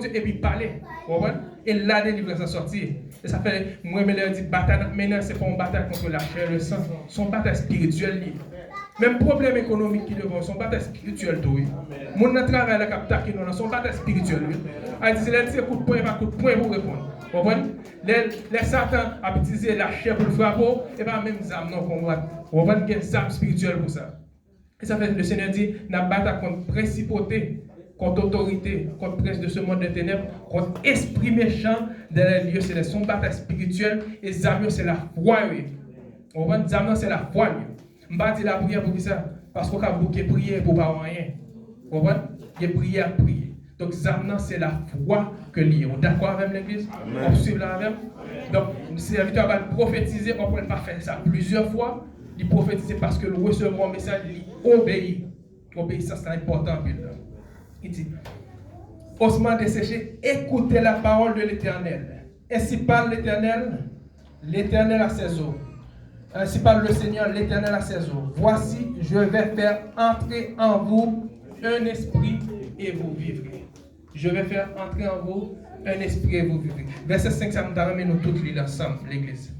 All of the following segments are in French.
et puis parler. Et la délivrance est sortie. Et ça fait, moi, je leur dis, bataille, maintenant, ce n'est pas une bataille contre la chair et le sang, c'est une bataille spirituelle. Même problème économique qui devant, son bataille spirituelle. Mon travail là qui nous son bataille spirituelle. Elle dit, elle dit, coup de poing, pas coup de poing pour répondre. Vous comprenez? Les Satan a utilisé la chair pour le frapper, et pas même âme non combat. Vous comprenez? Il y a une âme spirituelle pour ça. Et ça fait, le Seigneur dit, n'a bataille contre principauté, contre autorité, contre prince de ce monde de ténèbres, contre esprit méchant dans les lieux célestes. Son bataille spirituelle, et Zamio, c'est la foi. Vous comprenez? Zamio, c'est la foi. Je ne vais pas dire la prière pour ça, parce qu'on a beaucoup de prières pour pas rien. Vous comprenez? Il y a prière à prier. Donc, Zamio, c'est la foi que l'on est. D'accord avec l'église? On suit là avec? Donc, si la victoire va prophétiser, on ne peut pas faire ça plusieurs fois. Il prophétise parce que le recevoir un message, il obéit. L'obéissance, c'est important. Il dit, osement desséché, écoutez la parole de l'Éternel. Ainsi parle l'Éternel, l'Éternel a ses eaux. Ainsi parle le Seigneur, l'Éternel a ses eaux. Voici, je vais faire entrer en vous un esprit et vous vivrez. Je vais faire entrer en vous un esprit et vous vivrez. Verset 5, ça nous ramène nous tous lire ensemble, l'église.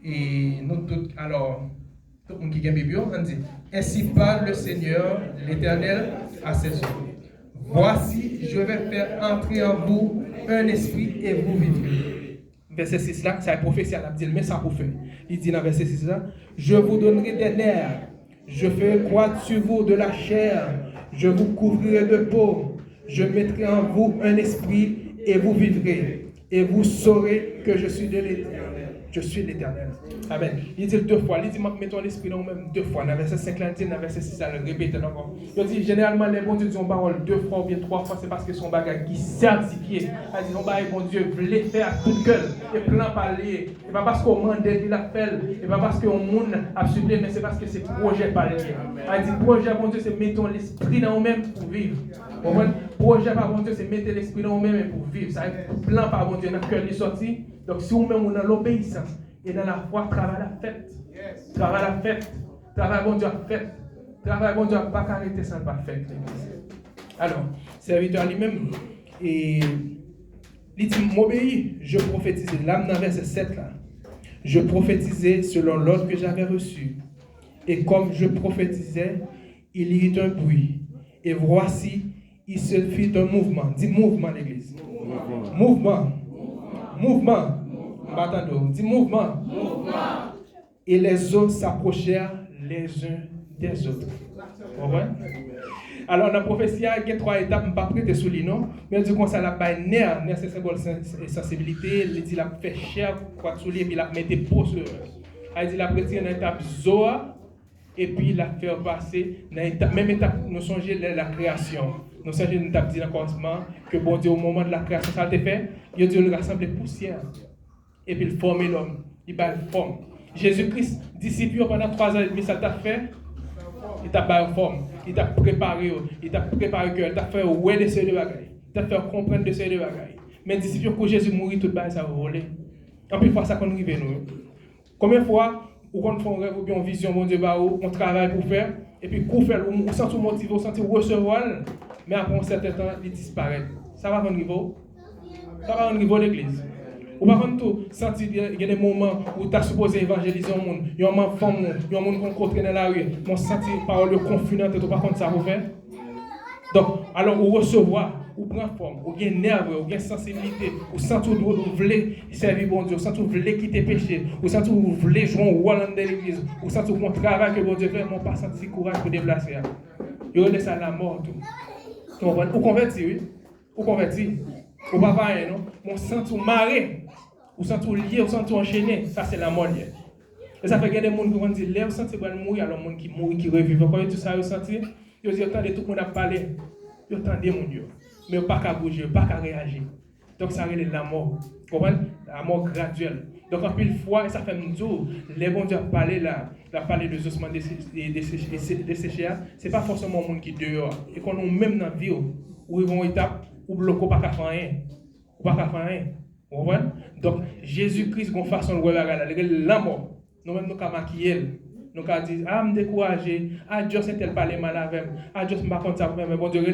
Et nous tous, alors, tout le monde qui a Bible, on dit, ainsi parle le Seigneur, l'Éternel a ses eaux. Voici, je vais faire entrer en vous un esprit et vous vivrez. Verset 6 là, c'est la prophétie, elle a dit, mais ça pour faire. Il dit dans verset 6 là, je vous donnerai des nerfs, je ferai croître sur vous de la chair, je vous couvrirai de peau, je mettrai en vous un esprit et vous vivrez, et vous saurez que je suis de l'Éternel. Je suis l'Éternel. Amen. Il dit deux fois. Il dit, mettons l'esprit dans même deux fois. Dans verset 5, il dit, dans verset 6, il répète encore. Il dit, généralement, les bons dieux disent parole deux fois ou bien trois fois, c'est parce que son bagage qui est certifié. Il dit, non, bon Dieu voulait faire tout cœur. Et plan parler. Et pas parce qu'on demande il a fait. Et pas parce qu'on monde a supplé, mais c'est parce que c'est projet parler. Il dit, projet, bon Dieu, c'est mettons l'esprit dans nous-mêmes pour vivre. Projet, par bon Dieu, c'est mettre l'esprit dans nous-mêmes pour vivre. Ça plan par bon Dieu, dans le cœur est sorti. Donc, si vous-même, vous dans l'obéissance et dans la foi, travaille la fête. Travaille la fête. Travaille bon Dieu à fête. Travaille bon Dieu à pas arrêter sans pas faire. Alors, serviteur lui-même, et il dit, m'obéis, je prophétisais. Là, dans verset 7, là, je prophétisais selon l'ordre que j'avais reçu. Et comme je prophétisais, il y eut un bruit. Et voici, il se fit un mouvement. Dis mouvement, l'église. Mouvement. Mouvement. Dis mouvement. Et les eaux s'approchèrent les uns des autres. Alors, dans la prophétie, il y a trois étapes, je ne vais pas prêter sous les noms, mais du coup, ça l'a pas nerf, c'est symbole de sensibilité, il dit la fait chair, quoi sous les, puis il a mis des peaux sur eux. Il dit la prêter dans l'étape Zoa, et puis il a fait passer dans l'étape, même étape, nous songez la création. Nous songez une étape dit dans le commencement, que bon Dieu, au moment de la création, ça a été fait, il a dû le rassembler poussière. Et puis il forme l'homme, il bat une forme. Jésus-Christ, disciple pendant 3 ans et demi, ça t'a fait, il t'a bat une forme, il t'a préparé que il t'a fait ouais de ces deux bagailles, il t'a fait comprendre de ces deux bagailles. Mais disciple que Jésus mourit, tout bas ça va voler. En plus, fois ça qu'on arrive nous. Combien de fois, ou quand on fait un rêve ou bien une vision, bon Dieu, on travaille pour faire, et puis qu'on fait, on sent tout motivé, on sent recevoir, mais après un certain temps, il disparaît. Ça va à un niveau? Ça va à un niveau de l'église. Ou par contre, tout, sentir il y a des moments où tu as supposé évangéliser un monde, il y a un femme, il y a un monde qu'on rencontre dans la rue, on sentit parole confidente et tout, par contre, ça vous fait. Donc, alors, ou recevoir, ou prendre forme, ou bien nerve, ou bien sensibilité, ou sentir que vous voulez servir bon Dieu, ou sentir que vous voulez quitter péché, ou sentir que vous voulez jouer un rôle dans l'église, ou sentir que mon travail que bon Dieu fait, mon pas senti courage pour déplacer. Il y a ça la mort, tout. Ou converti, oui. Ou converti. Ou pas pareil, non? Mon senti marré. Ou sent tout lié, ou sent tout enchaîné, ça c'est la mort. Et ça fait qu'il y a des gens qui vont dire, là, vous sentez que vous mourir, alors les gens qui mourent, qui revivent. Quand tout ça, vous sentez, vous dites, attendez, tout le monde a parlé, vous attendez mon Dieu, mais vous pas qu'à bouger, pas qu'à réagir. Donc ça relève la mort, vous comprenez? La mort graduelle. Donc en pile fois, ça fait me dire, les bons dieux parlent là, la parler de ossements desséchés, c'est pas forcément les gens qui dehors. Et qu'on a même dans la vie, où ils vont étape, ou bloquer, pas qu'à faire rien. Ou pas qu'à faire rien. Donc, Jésus-Christ, qu'on fasse son la mort. Nous-mêmes, nous avons maquillé. Nous avons dit, ah, me décourager. Ah, Dieu, c'est tel parler mal avec. Ah, Dieu, je ne sais pas ça, mais bon Dieu,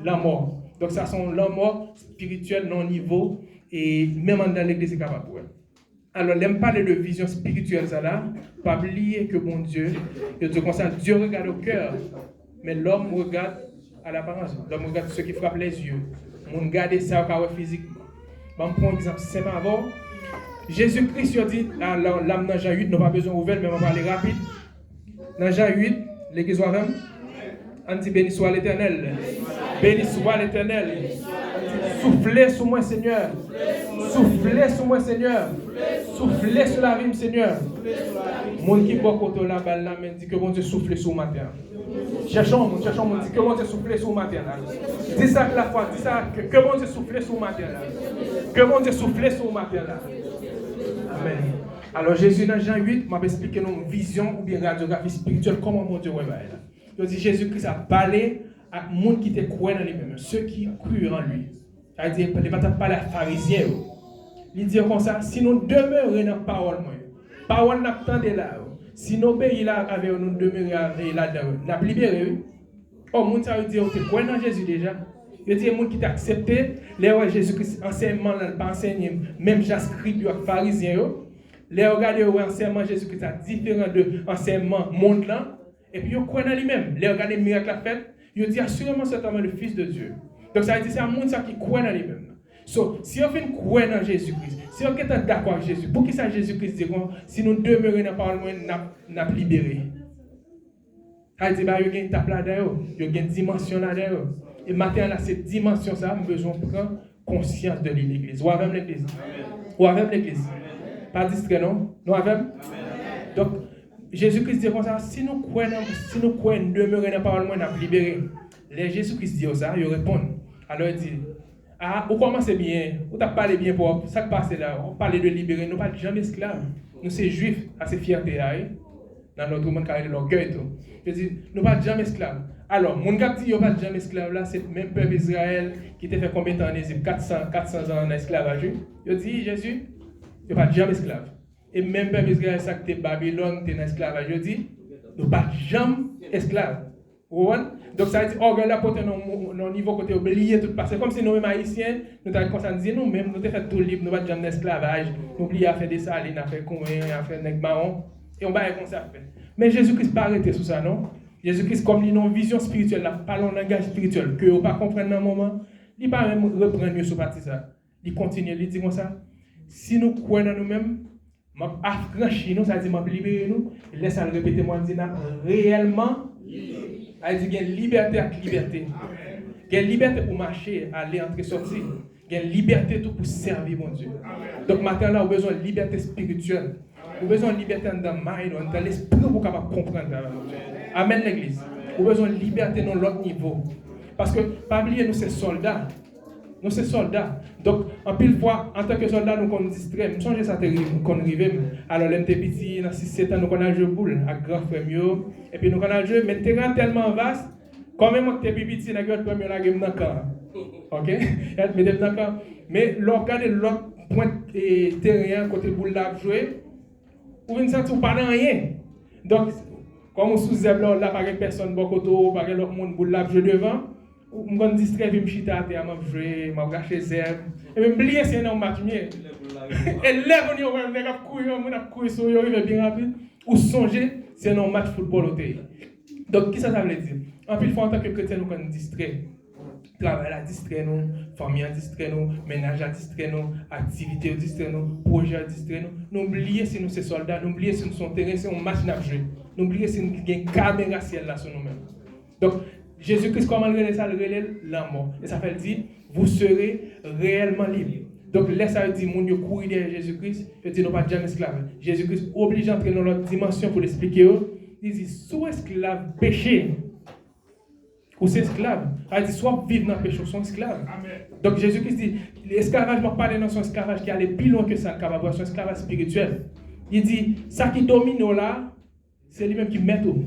la mort. Donc ça sont l'homme mort spirituel non niveau et même dans l'église c'est capable. Alors, l'aime parler de vision spirituelle, ça là, pas oublier que bon Dieu, que Dieu comme ça, Dieu regarde au cœur, mais l'homme regarde à l'apparence. L'homme regarde ce qui frappe les yeux. On regarde ça au physiquement. Je vais prendre un exemple simple avant. Jésus-Christ a dit, l'âme dans Jean 8, nous n'avons pas besoin d'ouvrir, mais on va parler rapide. Dans Jean 8, l'église soit même, on dit béni soit l'Éternel. Béni soit l'Éternel. Soufflez sur moi, Seigneur. Soufflez sur moi, Seigneur. Soufflez sur la vie, Seigneur. Mon qui boit côté la balle, dit que bon Dieu souffle sur ma terre. Cherchons, dit que bon Dieu souffle sur ma terre. Dis ça que la foi, dis ça que bon Dieu souffle sur ma terre. Que bon Dieu souffle sur ma terre. Amen. Alors Jésus dans Jean 8 m'a expliqué une vision ou bien radiographie spirituelle comment mon Dieu réveille. Il dit Jésus-Christ a parlé à monde qui était croyant en lui-même, ceux qui crurent en lui. C'est-à-dire, il ne va pas parler à pharisiens. Il dit comme ça, si nous demeurons dans la parole, parole n'a pas de là. Si nous pays là avec nous demeurer là-dedans, nous avons libéré. Oh, mon ça veut dire que tu crois dans Jésus déjà. Il dit, les gens qui t'ont accepté, les gens Jésus-Christ enseignement, pas enseigné, même j'ascris les pharisiens. Les regardez l'enseignement Jésus-Christ est différent de l'enseignement monde là. Et puis, ils croient dans lui-même. Les regardez le miracle à fait. Ils disent assurément cet homme est le Fils de Dieu. Donc ça veut dire que c'est un monde qui croit dans lui-même. So, si on fait croire dans Jésus-Christ, si on est d'accord avec Jésus, pour qui ça Jésus-Christ dit si nous demeurons dans la parole, nous sommes libérés. Ça veut dire qu'il y a une tape là-dedans, il y a une dimension là-dedans. Et maintenant, là, cette dimension, ça, nous avons besoin de prendre conscience de l'église. Ou avec l'église. Ou avec l'église. Pas distrait, non? Nous avons. Donc, Jésus-Christ dit comme ça, si nous croyons, demeurer dans la parole, nous sommes libérés. Les Jésus-Christ dit ça, ils répondent. Alors il dit, ah, vous commencez bien, vous avez parlé bien pour ça qui passe là, on parle de libérer, nous ne sommes jamais esclaves. Nous sommes juifs, assez fierté, dans notre monde qui a l'orgueil. Je dis, nous ne sommes jamais esclaves. Alors, mon gars dit, nous ne sommes jamais esclaves là, c'est le même peuple Israël qui était fait combien de temps en Égypte, 400 ans en esclavage. Il dit, Jésus, nous ne sommes jamais esclaves. Et même peuple Israël, ça qui était Babylone, qui était en esclavage, je dis, nous ne sommes jamais esclaves. Donc ça veut dire, orgueil là, pour nos niveau côté oublier tout passé. Comme si nous-mêmes haïtiens, nous avons commencé à dire, nous-mêmes, nous avons fait tout libre, nous ne sommes jamais esclavage, nous oublions à faire des salines, à faire combien, à faire des marrons, et on va comme ça faire. Mais Jésus-Christ n'a pas arrêté sur ça, non? Jésus-Christ, comme il a une vision spirituelle, là, parle en langage spirituel, que vous ne pas comprendre dans un moment, il ne va pas même reprendre mieux sur partie ça. Il continue, il dit comme ça, si nous croyons en nous-mêmes, m'a affranchi nous, ça veut dire m'a libéré nous, il laisse à le répéter, moi, il dit réellement, il dit qu'il y a liberté avec liberté. Il y a liberté pour marcher, aller, entrer, sortir. Il y a liberté tout pour servir mon Dieu. Donc maintenant, là, on a besoin de liberté spirituelle. On a besoin de liberté dans le mind, dans l'esprit pour capable comprendre. Amen l'église. On a besoin de liberté dans l'autre niveau. Parce que, pas oublier, nous, c'est soldats. Nous, c'est soldats. Donc, en pile fois, en tant que soldats, nous, on distrait. Nous sommes ça qu'on arrive. Alors, l'un des petits, dans 6-7 ans, nous, on a joué boule, avec grand frère. Et puis, nous, on a joué, mais le terrain tellement vaste, quand même, on était petit, on a joué le premier, on a joué dans le camp. Ok? Mais, regardez l'autre point de terrain, côté boule là, joué, vous ne sentez pas rien. Donc, comme on sous-zèbre là, pas de personne, pas de l'autre monde, boule là, joué devant. Je me distrais, je me chita à terre, je jouer, je gâcher les herbes. Et je me oublier si c'est un match mieux. Et là, on a couru sur eux, il bien rapide. Ou songer, c'est un match football au pays. Donc, qu'est-ce que ça veut dire? En plus, en tant que chrétien, nous sommes distraits. Travail à distraire nous, famille à distraire nous, ménage à distraire nous, activité à distraire nous, projet à distraire nous. N'oubliez si nous sommes soldats, n'oubliez si nous sommes terrain, si nous machine à jouer. N'oubliez si nous avons une caméra ciel là sur nous-mêmes. Donc, Jésus-Christ, comment le relève ça? Le relève la mort. Et ça fait dire, vous serez réellement libre. Donc, là, ça veut dire, mon Dieu, courir derrière Jésus-Christ, je dis, non, pas jamais esclave. Jésus-Christ oblige d'entrer dans l'autre dimension pour l'expliquer. Il dit, sous esclave péché, ou c'est esclave. Il dit, soit vivre dans le péché, ou sont esclaves. Donc, Jésus-Christ dit, l'esclavage, je ne parle pas de son esclavage qui allait plus loin que ça, son esclavage spirituel. Il dit, ça qui domine là, c'est lui-même qui met tout.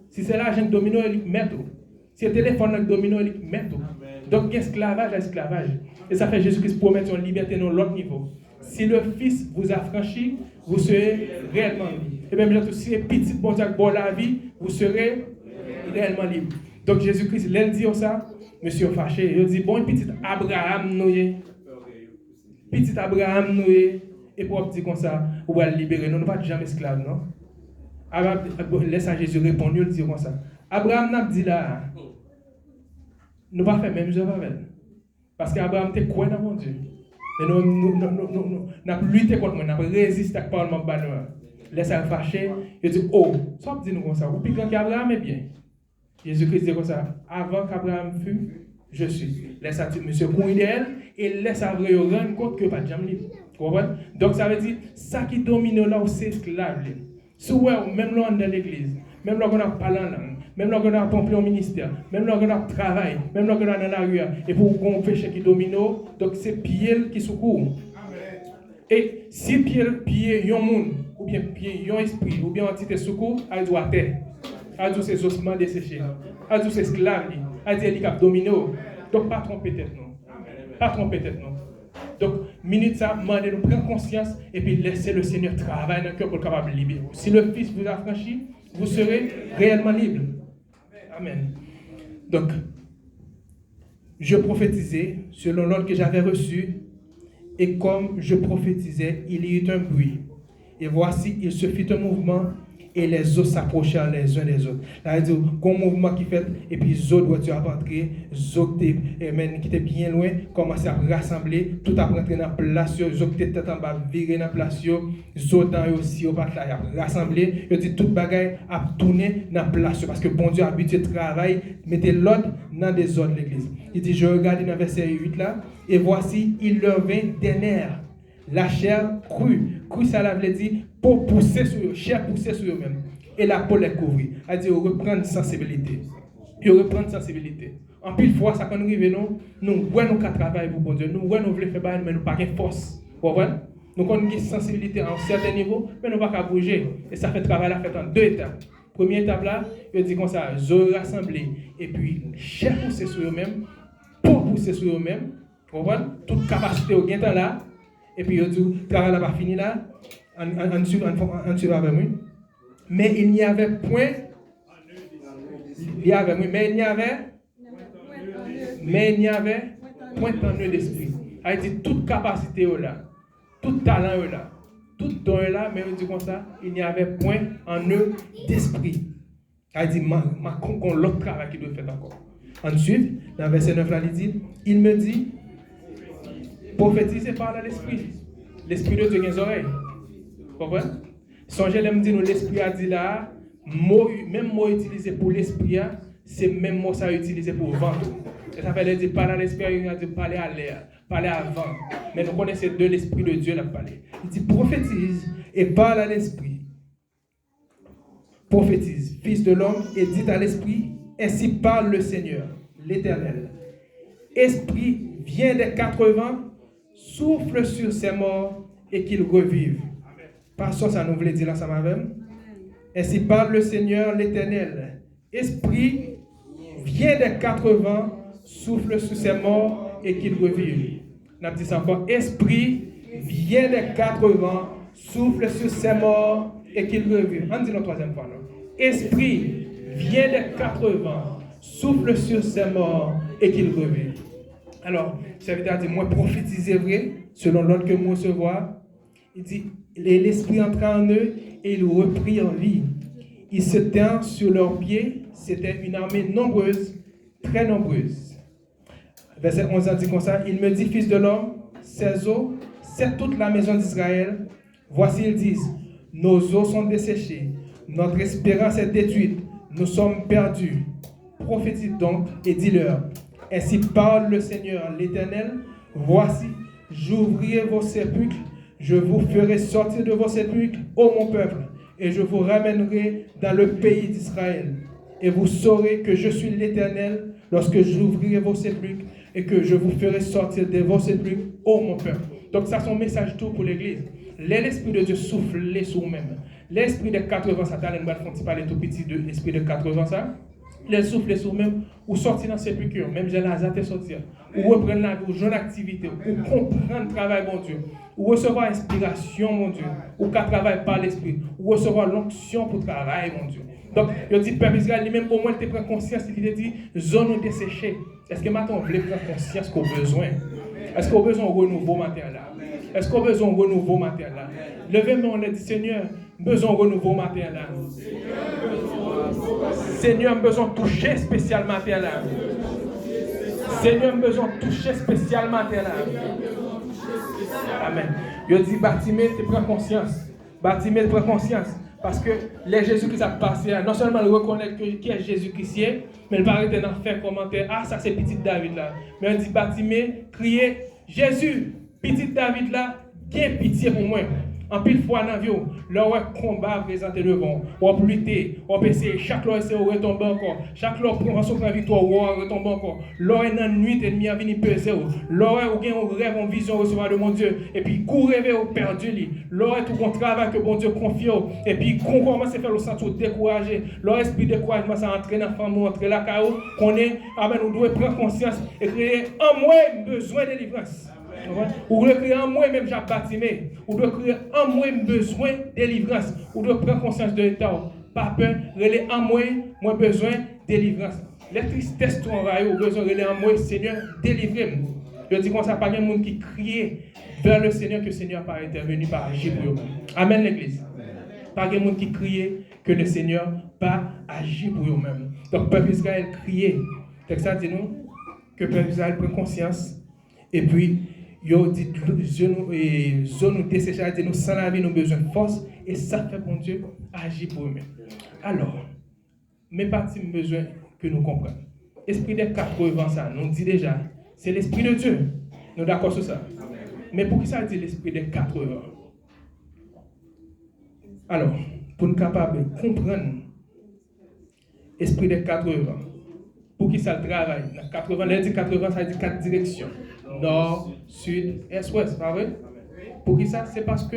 Si c'est l'argent qui domine, il met tout. Si le téléphone qui domine, il met tout. Donc, il y a esclavage à esclavage. Et ça fait Jésus-Christ promet une liberté dans l'autre niveau. Si le Fils vous a franchi, vous serez réellement libre. Et même si le petit bon Dieu pour la vie, vous serez réellement libre. Donc Jésus-Christ, il dit ça, monsieur fâché, il dit, bon, petit Abraham, nous, et pour dire comme ça, on va le libérer. Nous ne sommes pas jamais esclaves, non? Laisse à Jésus répondre, il dit comme ça. Abraham n'a dit là, nous ne pas faire même œuvre avec elle. Parce qu'Abraham était quoi dans mon Dieu? Et nous avons lutté contre moi, nous avons résisté à Parlement Banois. Laisse à fâcher, il dit, oh, ça dit nous comme ça, ou puis quand Abraham est bien. Jésus-Christ dit comme ça, avant qu'Abraham fût, je suis. Laisse à monsieur courir d'elle et laisse à vrai rendre compte que pas de jamais libre. Donc ça veut dire, ça qui domine là, c'est esclave. Si même là dans l'église, même là qu'on a parlé en langue, même là qu'on a pompé au ministère, même là qu'on a travaillé, même là qu'on a dans la rue, et pour qu'on péché qui domine, donc c'est pied qui secourt. Et si pied un monde, ou bien pied un esprit, ou bien entité secours, elle doit terre. Elle doit ses ossements desséchés. Elle doit ses esclaves. Elle doit les domino. Donc pas tromper tête non. Pas tromper tête non. Donc minute ça, demandez nous prendre conscience et puis laissez le Seigneur travailler dans le cœur pour le capable de libérer. Si le Fils vous a franchi, vous serez réellement libre. Amen. Donc je prophétisais selon l'ordre que j'avais reçu. Et comme je prophétisais, il y eut un bruit. Et voici, il se fit un mouvement et les eaux s'approchèrent les uns des autres. Là, il dit, un mouvement qui fait, et puis les eaux doivent rentrer, les eaux qui étaient bien loin, commencent à rassembler, tout à rentrer dans la place, les eaux qui étaient en bas, virer dans la place, les eaux dans aussi, au pas là, rassembler. Il dit, toute bagaille a tourné dans la place, parce que bon Dieu a habitué le travail, mettez l'ordre dans des ordres de l'église. Il dit, je regarde dans verset 8 là, et voici, il leur vint des nerfs. La chair crue. Crue, ça veut dire pour pousser sur eux, chair pousser sur eux-mêmes. Et la peau les couvrit. C'est-à-dire, reprendre sensibilité. Il reprend sensibilité. En plus, fois, ça quand nous arrivons, nous voyons qu'à travailler pour bon Dieu. Nous voyons nous voulons faire bail, mais nous pas de force. Vous comprenez? Nous avons une sensibilité à un certain niveau, mais nous ne pouvons pas bouger. Et ça fait travail là fait en deux étapes. Première étape là, il dit comme ça, je rassembler. Et puis, chair pousser sur eux-mêmes, peau pousser sur eux-mêmes. Vous comprenez? Toute capacité au gain là. Et puis, il dit, le travail n'a pas fini là, en dessous avec moi. Mais il n'y avait point, mais il n'y avait point en eux d'esprit. Il dit, toute capacité là, tout talent là, tout don là, mais il dit comme ça, il n'y avait point en eux d'esprit. Il dit, qu'on l'autre travail qui doit faire encore. Ensuite, dans le verset 9 là, il dit, il me dit, prophétiser par l'esprit. L'esprit de Dieu a des oreilles. Vous comprenez? Songez, me dit, l'esprit a dit là, même mot utilisé pour l'esprit, c'est même mot ça utilisé pour vent. Et ça veut dire parler à l'esprit, il a dit parler à l'air, parler à vent. Mais nous connaissons de l'esprit de Dieu là parler. Il dit prophétise et parle à l'esprit. Prophétise, fils de l'homme, et dit à l'esprit, ainsi parle le Seigneur, l'Éternel. Esprit, viens des 80, souffle sur ces morts et qu'ils revivent. Passons, ça nous voulait dire là, ça m'avait. Ainsi parle le Seigneur, l'Éternel. Esprit, viens des 80, souffle sur ces morts et qu'ils revivent. On a dit ça encore. Esprit, viens des 80, souffle sur ces morts et qu'ils revivent. On dit la troisième fois. Non? Esprit, viens des 80, souffle sur ces morts et qu'ils revivent. Alors, ça veut dire, moi, prophétiser vrai, selon l'ordre que moi recevoir. Il dit, l'esprit entra en eux et ils reprirent en vie. Ils se tinrent sur leurs pieds. C'était une armée nombreuse, très nombreuse. Verset 11 dit comme ça, il me dit, fils de l'homme, ces eaux, c'est toute la maison d'Israël. Voici, ils disent, nos eaux sont desséchées, notre espérance est détruite, nous sommes perdus. Prophétise donc et dis-leur, ainsi parle le Seigneur, l'Éternel, voici, j'ouvrirai vos sépulcres, je vous ferai sortir de vos sépulcres, ô mon peuple, et je vous ramènerai dans le pays d'Israël. Et vous saurez que je suis l'Éternel lorsque j'ouvrirai vos sépulcres et que je vous ferai sortir de vos sépulcres, ô mon peuple. Donc ça, c'est un message tout pour l'Église. L'Esprit de Dieu souffle sur vous-même. L'Esprit de 80, ça t'a l'air de parler tout petit de l'Esprit de 80, ça. Les souffles sur vous-même, ou sortir dans ces sépulcres, même j'ai la zate sortir, ou reprendre la vie, ou jouer l'activité, ou comprendre le travail, mon Dieu, ou recevoir l'inspiration, mon Dieu, ou qu'à travailler par l'Esprit, ou recevoir l'onction pour travailler, mon Dieu. Donc, il dit, Père Israël, lui-même, au moins, il te prend conscience, il te dit, zone desséchée. Est-ce que maintenant, on veut prendre conscience qu'on a besoin? Est-ce qu'on a besoin de renouveau matin là? Est-ce qu'on a besoin de renouveau matin là? Levez-moi, on a dit, Seigneur, besoin de renouveau matin là. Seigneur, besoin de toucher spécialement matin là. Seigneur, besoin de toucher spécialement matin là. Amen. Il dit, Bartimée, tu prends conscience. Bartimée, prends conscience. Parce que les Jésus-Christ a passé, non seulement il reconnaît qui est Jésus-Christ, mais il va arrêter d'en faire commentaire. Ah, ça c'est petit David là. Mais il dit, Bartimée, criez, Jésus, petit David là, gain pitié pour moi. En pile fois dans la vie, leur combat présenté devant, on peut lutter, on peut essayer, chaque fois essayer de retomber encore, chaque fois prend son victoire, on retombe encore. Leur est dans la nuit, ennemi a venu peser, leur est un rêve, une vision recevoir de mon Dieu, et puis court rêver au perdu, leur est tout un travail que bon Dieu confie, et puis qu'on commence à faire le centre découragé, leur esprit de découragement, ça entre dans la femme, entre la chaos, qu'on est, amen, nous devons prendre conscience et créer en moi besoin de délivrance. Ou de créer en moi-même, j'ai Bartimée. Ou de créer en moi besoin de délivrance. Ou de prendre conscience de l'état. Pas peur, relais en moi besoin de délivrance. Les tristesses sont envahies, ou besoin de relais en moi, Seigneur, délivrez-moi. Je dis comme ça, pas de monde qui crie vers le Seigneur que le Seigneur pas intervenu, pas agir pour eux. Amen, l'Église. Pas de monde qui crie que le Seigneur pas agir pour eux-mêmes. Donc, peuple Israël criait. Texte ça dit nous que peuple Israël prend conscience. Et puis, yo dit zone desséchée, dit nous sans la vie, nous besoin de force et ça fait bon Dieu agir pour nous. Alors, mes parties besoin que nous comprenions. Esprit des 80 ça, nous dit déjà, c'est l'esprit de Dieu. Nous d'accord sur ça. Mais pour qui ça dit l'esprit des 80? Alors, pour nous capables de comprendre l'esprit des 80, pour qui ça travaille? 80, là dit 80, ça dit 4 directions. Nord, sud, est, ouest, pas vrai? Pour qui ça? C'est parce que,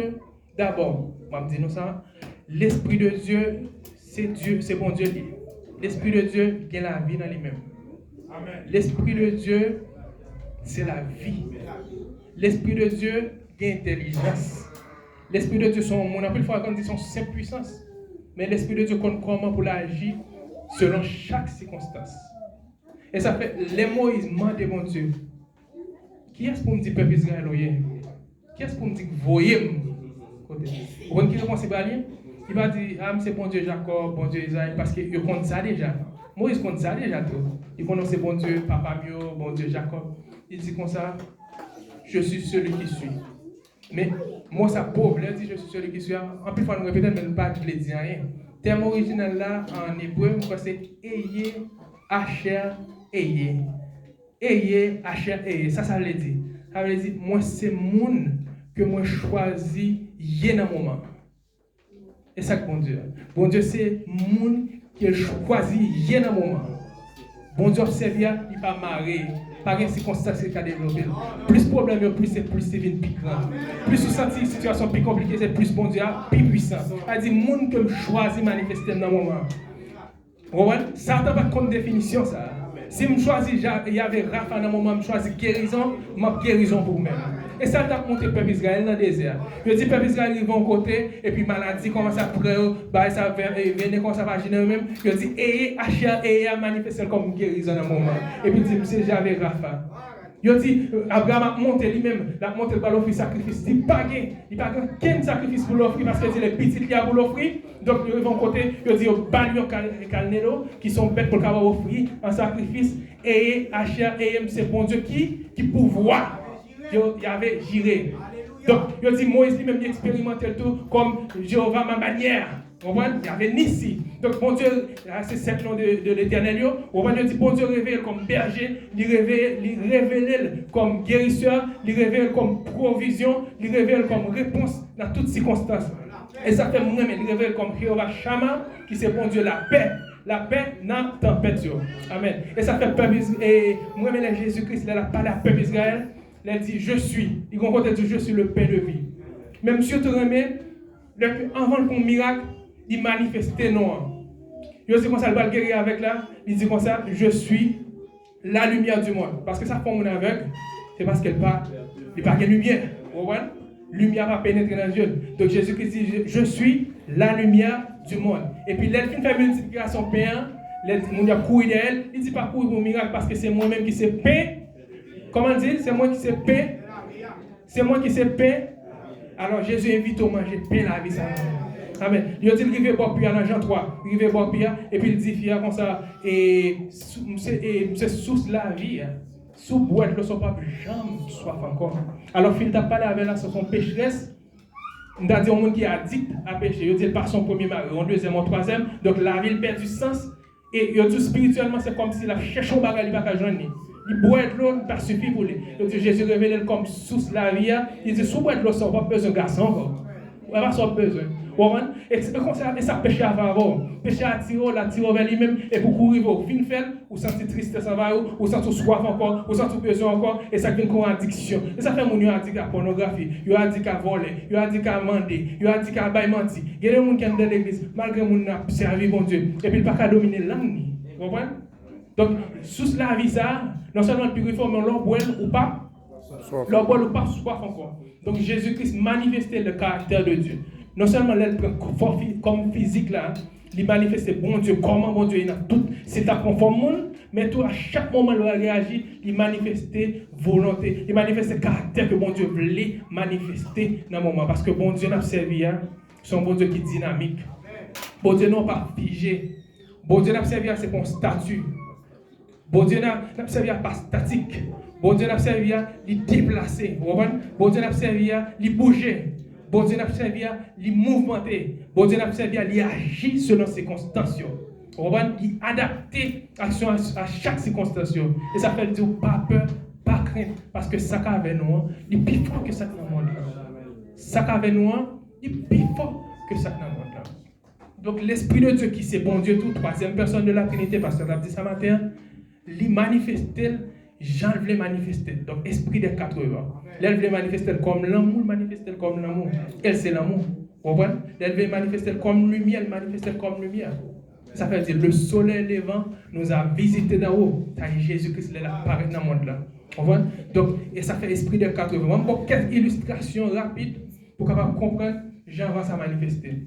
d'abord, je vais dire ça, l'Esprit de Dieu, c'est Dieu, c'est bon Dieu. L'Esprit de Dieu, il y a la vie dans lui-même. L'Esprit de Dieu, c'est la vie. L'Esprit de Dieu, il y a l'intelligence. L'Esprit de Dieu, on a plus de fois qu'on dit son sainte puissance. Mais l'Esprit de Dieu compte comment pour agir selon chaque circonstance. Et ça fait les mots, ils demandent de mon Dieu. Qui est-ce pour me dire peuple Israël? Qui est-ce pour me dire voyez-moi? Vous voyez qui répond c'est Balien? Il va dire ah c'est bon Dieu Jacob, bon Dieu Israël, parce qu'il compte ça déjà. Moïse compte ça déjà tout. Il connaît c'est bon Dieu Papa Mio, bon Dieu Jacob. Il dit comme ça, je suis celui qui suis. Mais moi ça pauvre, il dit je suis celui qui suis. En plus fois nous répéter mais pas de le dire rien. Terme original là en hébreu, c'est Eye, Asher, Eye. Eye, Asher, Eye. Ça veut dire. Ça veut dire, moi, c'est moun que moi choisis yé dans le moment. Et ça que bon Dieu. Bon Dieu, c'est moun qui choisit yé dans le moment. Bon Dieu observe, il pas marrer. Par une circonstance qui a développé. Plus problème, plus c'est piquant. Plus vous sentez une situation plus compliquée, c'est plus bon Dieu, plus puissant. Elle dit, moun que choisit manifester dans le moment. Ça n'a pas de définition, ça. Si je choisis, il y avait Rafa dans le moment, je choisis guérison, je guérison pour moi-même. Et ça t'a monté le peuple Israël dans le désert. Je dis, le peuple Israël, ils vont côté, et puis maladie commence à prendre, ça vient comme ça va agir même. Je dis, et à manifester comme guérison dans le moment. Et puis, je dis, j'avais Rafa. Je dis, Abraham a monté lui-même, il a monté pour l'offrir sacrifice. Il n'a pas qu'un sacrifice pour l'offrir parce que c'est les petits qui a pour l'offrir. Donc, ils vont côté, je dis, Balio Calnero, qui sont bêtes pour avoir offrir un sacrifice. Et Asher, et c'est bon Dieu qui pouvoir. Il avait giré. Donc, je dis, Moïse lui-même, il expérimentait tout comme Jéhovah, ma manière. Il y avait Nissi. Donc, bon Dieu, c'est cette nom de l'Éternel. On va dire, bon Dieu révèle comme berger, il révèle comme guérisseur, il révèle comme provision, il révèle comme réponse dans toutes circonstances. Et ça fait moi, il révèle comme Jéhovah Shama, qui c'est bon Dieu la paix dans la tempête. Amen. Et ça fait peuple et moi, Jésus-Christ, il n'a pas la peuple Israël. Il dit, je suis. Il compte dire, je suis le pain de vie. Même si tu remets, avant le miracle, il manifestait non. Il dit comme ça, il va le guérir avec là. Il dit comme ça, je suis la lumière du monde. Parce que ça fait mon aveugle, c'est parce qu'elle pas de lumière. Lumière va pénétrer dans les yeux. Donc Jésus-Christ dit, je suis la lumière du monde. Et puis, l'elle fait multiplication pain, les gens courent d'elle, il dit pas courir pour miracle parce que c'est moi-même qui sais pain. Comment dire? C'est moi qui sais pain. C'est moi qui sais pain. Alors, Jésus invite à manger pain la vie. Ça. Amen. Il dit qu'il va boire dans Jean 3. Il va boire et puis il dit fier comme ça. Et c'est sous la vie. Sous boîte, le son pas jamais soif encore. Alors, il t'a parlé avec la son pécheresse. On a dit au monde qui est addict à pécher. Il dit par son premier mari, en deuxième, en troisième. Donc, la vie perd du sens. Et il dit spirituellement, c'est comme s'il a cherché un bagage, il va pas joindre. Il boit de l'eau, pas suffit pour lui. Il dit Jésus révèle comme sous la vie. Il dit sous boîte de l'eau, ça n'a pas besoin de garçon encore. On va pas besoin. Et ça péché avant. Péché à tirer, la tirer vers lui-même, et pour courir, au fin fait, ou sentir tristesse en va, ou sentir soif encore, ou sentir besoin encore, et ça devient une addiction. Et ça fait mon yo addict à pornographie, yo addict à voler, yo addict à mander, yo addict à bailler mentir. Il y a des gens qui sont dans l'église, malgré mon a servi bon Dieu, et puis il pas qu'à dominer langue. Vous comprenez? Donc, sous la vie, ça, non seulement le purifier, mais leur boire ou pas, leur boire ou pas soif encore. Donc, Jésus-Christ manifestait le caractère de Dieu. Non seulement l'être comme physique là, il manifeste bon Dieu, comment bon Dieu il a tout, c'est à conforme monde, mais tout à chaque moment il réagit, il manifeste volonté, il manifeste caractère que bon Dieu voulait manifester dans le moment. Parce que bon Dieu n'a servi, c'est un bon Dieu qui est dynamique. Bon Dieu n'a pas figé. Bon Dieu n'a servi, c'est un statut. Bon Dieu n'a servi pas statique. Bon Dieu n'a servi, il déplacer. Bon Dieu n'a servi, il bouger. Bon Dieu n'a servi à les mouvementer. Bon Dieu n'a servi à les agir selon ces circonstances. Il adapte l'action à chaque circonstance. Et ça fait dire pas peur, pas crainte. Parce que ça qu'avec nous, il est plus fort que ça dans le monde. Ça qu'avec nous, il est plus fort que ça dans le monde. Donc l'Esprit de Dieu qui c'est bon Dieu, tout, troisième personne de la Trinité, parce que l'a dit ça matin, il manifeste. Jean voulait manifester. Donc, esprit des 80. Elle voulait manifester comme l'amour, manifester comme l'amour. Elle, c'est l'amour. Vous comprenez? Elle voulait manifester comme lumière, elle manifester comme lumière. Ça veut dire le soleil levant nous a visité d'en haut. Ça y est, Jésus-Christ il apparaît dans le monde là. Vous comprenez? Donc, et ça fait esprit des 80. On va voir quelques illustrations rapides pour capable comprendre Jean va s'en manifester.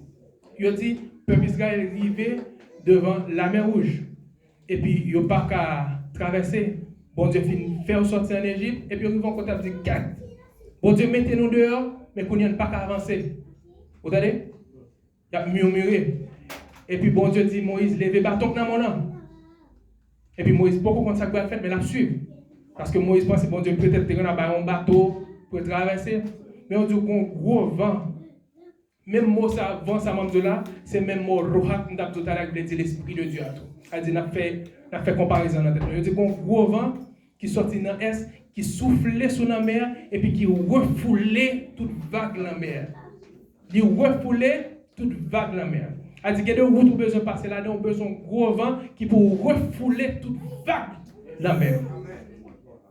Il dit, peuple Israël est arrivé devant la mer Rouge. Et puis, il n'y a pas qu'à traverser. Bon Dieu fait sortir en Égypte, et puis ils vont côté dire 4. Bon Dieu mettez-nous dehors, mais qu'on n'y a pas qu'à avancer. Vous entendez? Il y a murmuré. Et puis bon Dieu dit Moïse, levez bâton dans mon âme. Et puis Moïse, pourquoi ça va faire, mais la suivre. Parce que Moïse pense que bon Dieu peut-être qu'il y a un bateau pour traverser. Mais on dit qu'on gros vent. Même mot ça, vent ça même de là, c'est même mot rohat nous tout à l'heure qui dit l'esprit de Dieu à tout. Elle dit n'a fait comparaison dans tête. On dit qu'on gros vent qui sortit dans l'est, qui soufflait sur la mer et puis qui refoulait toute vague la mer. Il refoulait toute vague la mer. Elle dit qu'il y a des routes où on besoin de passer là-dedans, on a besoin d'un gros vent qui peut refouler toute vague la mer.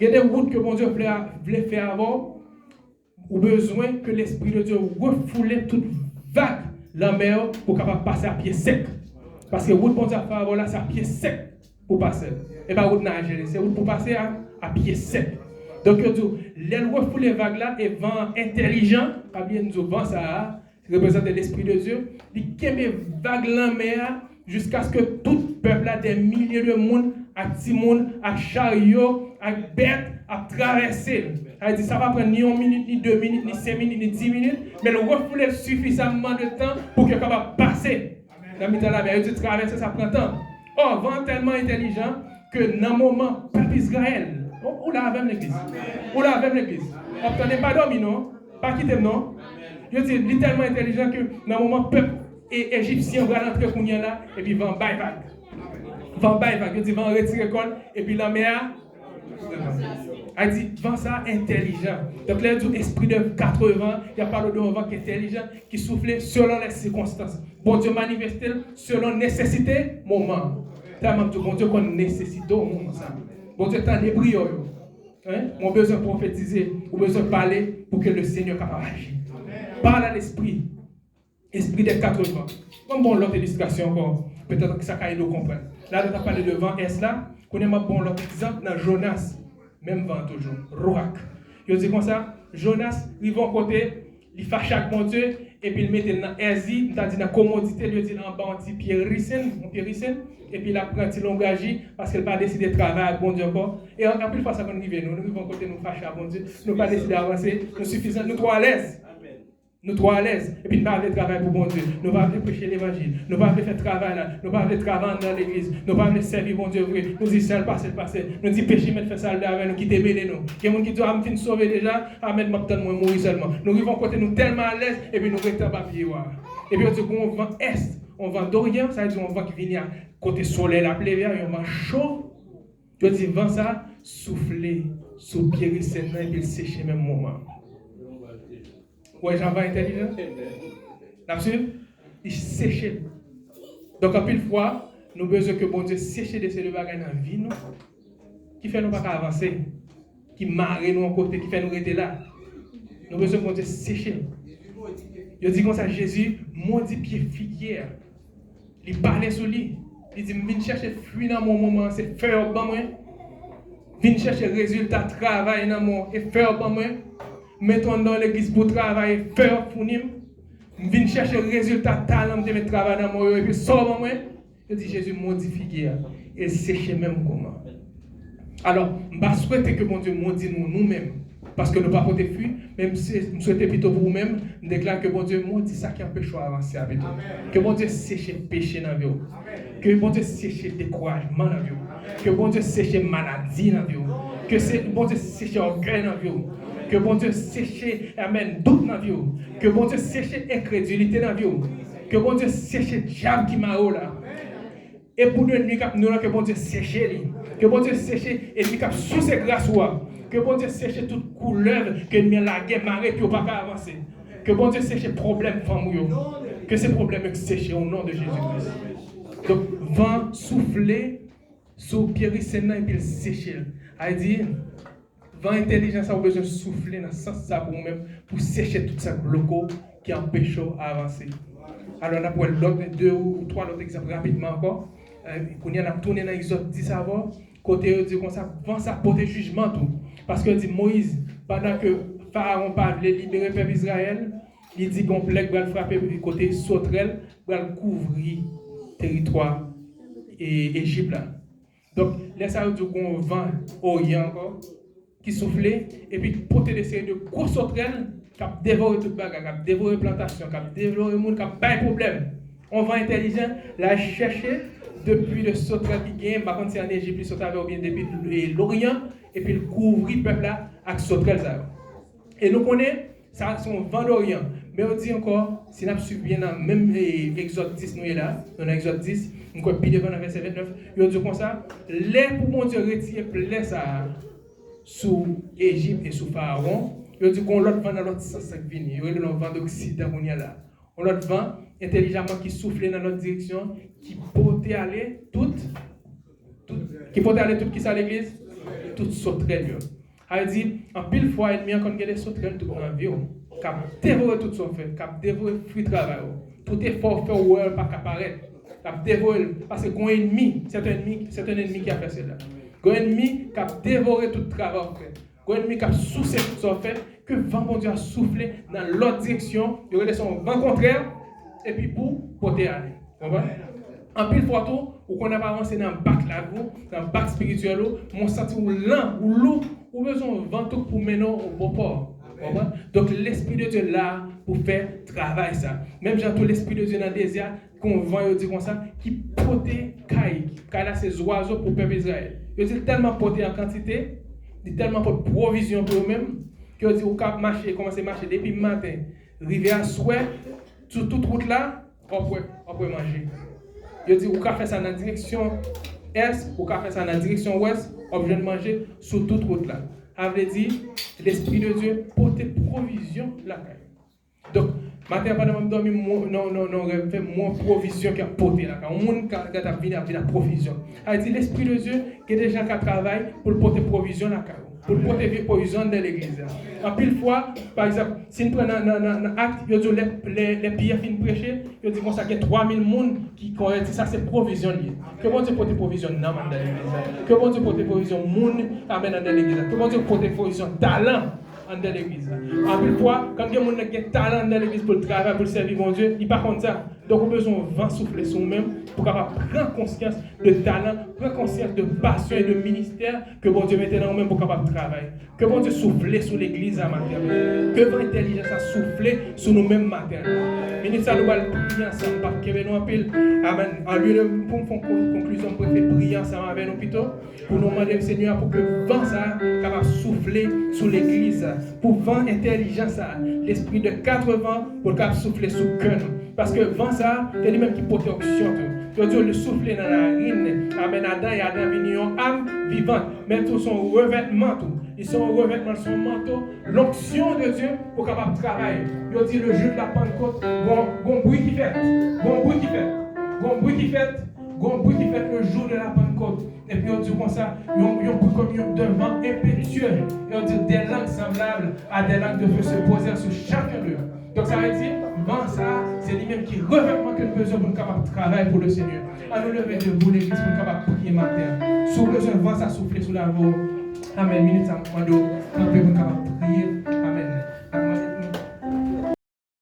Il y a des routes que mon Dieu voulait faire avant, on a besoin que l'Esprit de Dieu refoule toute vague la mer pour capable passer à pied sec. Parce que route bon Dieu faire avant là, c'est à pied sec pour passer. Et pas route nager, c'est route pour passer à pied sec. Donc, les refoule les vagues là et vent intelligent, quand bien nous vent ça représente l'Esprit de Dieu, il keme vague la mer jusqu'à ce que tout peuple a des milliers de monde, à petits monde, à chariot, à bête, à traverser. Elle dit ça va prendre ni 1 minute, ni 2 minutes, ni 5 minutes, ni 10 minutes, mais le refoule suffisamment de temps pour qu'il soit capable de passer. Dans le la mer, elle dit traverser, ça prend temps. Or, vent tellement intelligent que dans le moment, peuple Israël, où là avec l'église? Où là avec l'église? On n'est pas dormi, non? Pas quitter, non? Je dis, il est tellement intelligent que dans le moment, peuple égyptien va rentrer qu'on y a là, et puis vent bail vague. Vent bail vague, je dis, vent retirer col, et puis la mer. Elle dit, vent ça intelligent. Donc là, il y a esprit de 80, il y a pas de vent qui est intelligent, qui souffle selon les circonstances. Bon Dieu manifeste selon nécessité, moment. Tellement bon Dieu qu'on nécessite au moment ça. Bon Dieu t'en débrouille. On a besoin de prophétiser, on a besoin de parler pour que le Seigneur capable d'agir. Parle à l'esprit. Esprit des 80. Comme bon l'autre illustration encore, peut-être que ça va nous comprendre. Là, on a parlé de vent S là, qu'on a bon l'autre exemple dans Jonas. Même vent toujours, Rorak. Je dis comme ça, Jonas, il va côté, il fâche avec mon Dieu, et puis il mettait dans aisi, c'est-à-dire dans commodité, il dit en bas un petit pierre ricine, et puis il a pris un petit langage parce qu'il n'a pas décidé de travailler avec bon Dieu encore. Et en plus, fois ça qu'on arrive, nous vivons côté nous fâcher à bon Dieu, nous pas décidé d'avancer, nous suffisant, nous trop à l'aise. Nous trop à l'aise. Et puis nous ne pouvons pas travailler pour bon Dieu. Nous ne pouvons pas prêcher l'évangile. Nous ne pouvons pas faire travail là. Nous ne pouvons pas travailler dans l'église. Nous ne pouvons pas servir bon Dieu vrai. Nous disons ça, le passé. Nous disons péché, mais faire ça avec nous, qui t'aimait nous. Il y a des gens qui disent, ah, je me sauver déjà, ah, mais je vais mourir seulement. Nous vivons côté nous tellement à l'aise, et puis nous restons pas pied. Et puis on dit qu'on vend est, on vend d'Orient, ça veut dire qu'on vend qui vient côté soleil, la pluie, on vend chaud. Je dis, vend ça, souffler, sous pied, et puis sécher même moment. Ouais, j'en vais intelligent. Absolument. Il sèche. Donc, en pile fois, nous avons besoin que bon Dieu sèche de ces bagages dans la vie, nous, qui fait nous pas avancer, qui marre nous en côté, qui fait nous rester là. Nous avons besoin que bon Dieu sèche. Il dit comme ça, Jésus, maudit pied figuière. Il parlait sur lui. Il dit, viens chercher fruit dans mon moment, c'est faire pour moi. Viens chercher résultat, travail dans mon et faire pour moi. Mettons dans l'église pour travailler, faire pour nous. Viens chercher le résultat, talent de mettre travail dans moi et puis sauve moi. Je dis Jésus modifie et sécher même comment. Alors, je ne souhaite que mon Dieu maudit nous-mêmes. Parce que nous ne pouvons pas porter fruit, même si je souhaite plutôt pour vous-même, je déclare que mon Dieu maudit ça qui empêche d'avancer avec vous. Que mon Dieu sèche le péché dans vous. Que mon Dieu sèche le découragement dans vous. Que mon Dieu sèche la maladie dans vous. Que mon Dieu sèche l'orgueil dans vous. Que bon Dieu sèche, amen, doute dans vie. Que bon Dieu sèche incrédulité dans vie. Que bon Dieu sèche diable qui m'a là. Et pour nous, que bon Dieu sèche lui. Que bon Dieu sèche ennemi qui sous ses grâces. Que bon Dieu sèche toute couleur que nous la guerre marée puis pas avancer. Que bon Dieu sèche problème famille. Que ces problèmes sèchent au nom de Jésus-Christ. Donc, vent souffler sur Pierre Sénat et puis sécher. A dit vent intelligence a besoin de souffler dans le sens ça pour nous-mêmes pour sécher tout ça bloco qui empêche d'avancer. Alors on a pour deux ou trois autres exemples rapidement encore. On a tourné dans Exode 10 avant, côté dit comme ça, vent ça porter jugement tout. Parce que dit Moïse, pendant que Pharaon parle de libérer le peuple d'Israël, il dit qu'on plague va frapper côté sauterelle, va couvrir le territoire et Égypte là. Donc là ça veut dire qu'on vent orient encore qui soufflait et puis porter des séries de grosses sauterelles qui ont dévoré toute bagarre, qui ont dévoré plantation, qui ont dévoré le monde, qui n'ont pas de problème. On va intelligent la chercher depuis le sauterelle qui gagne, par contre c'est en Égypte, le sauterelle vient depuis l'Orient et puis le couvrir le peuple là avec sauterelle ça. Et nous connaissons ça son vent d'Orient. Mais on dit encore, si nous suivons bien dans même Exode 10, nous est là, dans Exode 10, nous avons plus devant dans verset 29, il dit comme ça, l'air pour mon Dieu retirer plaît ça sous Égypte et sous Pharaon, il dit qu'on l'autre vent dans l'autre sens qui vient, il y a le vent d'Occident qu'on y a là. On l'autre vent intelligemment qui souffle dans notre direction, qui peut aller toute qui ça l'église, toute sauterelle. Elle dit, en pile fois, ennemi a connu des sauterelles tout dans la vie, qui a dévoré tout son fait, qui a dévoré le fruit de travail. Tout effort fait ou pas qu'apparaître, qui a dévoré, parce que un ennemi, c'est un ennemi qui a fait cela. Un ennemi qui a dévoré tout le travail fait. Un ennemi qui a soufflé tout son fait, que vent bon Dieu a soufflé dans l'autre direction, il y aurait son vent contraire, et puis pour porter aller. En pile fois tout, ou qu'on n'a pas avancé dans le bac là, dans le bac spirituel, mon senti ou lent, ou lourd, ou besoin de vent tout pour mener au bon port. Donc l'Esprit de Dieu là pour faire travail ça. Même j'ai tout l'Esprit de Dieu dans le désert, qu'on vent dit comme ça, qui porte caille là ces oiseaux pour le peuple d'Israël. Il dit tellement porté en quantité, il tellement porte provision pour eux-mêmes, que dit au cap marcher, commencer à marcher depuis le matin, arriver à souhait, sur toute route là, on peut manger. Il dit, ou qu'à faire ça dans la direction est, ou qu'à faire ça dans la direction ouest, on peut manger sur toute route là. Avait dit, l'Esprit de Dieu porte provision là. Donc, matin, pendant que je dormir, non, fait moins provision qu'il a porté là. Au monde qui a venu la provision. Elle dit, l'Esprit de Dieu, que des gens qui travaillent pour porter provision là. Pour porter provision dans l'église. En pile fois, par exemple, si nous prenons un acte, il dit les pierres finissent prêcher, il dit qu'il y a 3000 personnes qui disent ça c'est provision liée. Que bon Dieu porte provision dans l'église. Que bon Dieu porte provision monde amène dans l'église. Que bon Dieu porte provision talent. dans l'église. En plus fois, quand quelqu'un a un talent dans l'église pour le travail, pour le servir mon Dieu, il pas comme ça. Donc, on a besoin de vent souffler sur nous-mêmes pour capable prendre conscience de talent, prendre conscience de passion et de ministère que bon Dieu mettait dans nous-mêmes pour capable travailler. Que bon Dieu souffle sur l'église à matin. Que vent intelligence a soufflé sur nous-mêmes matin. Ministre, nous allons prier ensemble parce que nous en pile. Amen. En lieu de pour nous faire conclusion, nous préférons prier ensemble avec nous plutôt. Pour nous demander, Seigneur, pour que le vent ça capable souffler sur l'église. Pour vent intelligence, l'esprit de 4 vents, pour capable souffler sur le cœur. Parce que vent ça, c'est lui-même qui porte option. Dieu le souffler dans la narine. Amen. Adam et Adam viennent en âme vivante. Même tout son revêtement, tout. Ils sont revêtements de son manteau. L'onction de Dieu pour capable travailler. Il dit le jour de la Pentecôte, bon bruit qui fait. Bon bruit qui fait. Bon bruit qui fait. Bon bruit qui fait le jour de la Pentecôte. Et puis on dit comme ça, ils ont comme de vent impétueux. Et on dit des langues semblables à des langues de feu se poser sur chacun d'eux. Donc ça veut dire, vent ça, c'est lui-même qui revêtement que nous besoin pour nous capable de travailler pour le Seigneur. À nous lever debout l'église pour nous capable de prier matin. Sous besoin de vent ça souffler sous la voix. Amen. Minute à moi, nous pour nous capable de prier.